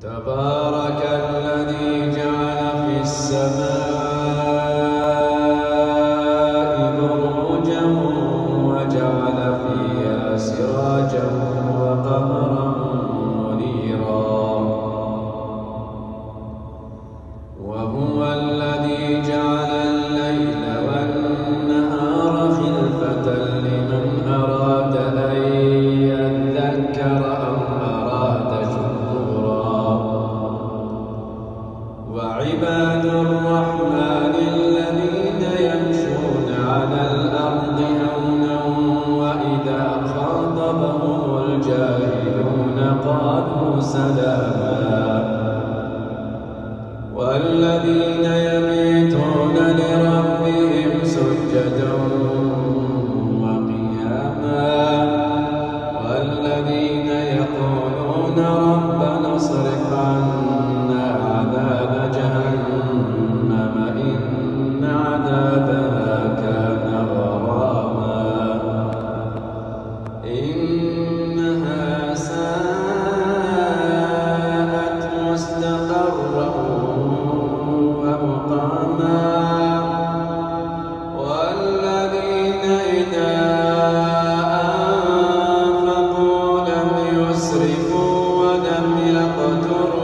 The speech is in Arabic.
تبارك الذي جعل في السماء بروجا وجعل فيها سراجا وقمرا منيرا وهو الذي جعل الليل والنهار خلفة لمن أراد أن يذكر أو أراد شكورا وعباد الرحمن الذين يمشون على الأرض هونا وإذا خاطبهم الجاهلون قالوا سلاما والذين يبيتون لربهم سجدا وقياما والذين يقولون ربنا اصرف عنا عذاب جهنم إن عذابها كان غراما إنها ساءت مستقرا ومقاما والذين إذا أنفقوا لم يسرفوا ولم يقتروا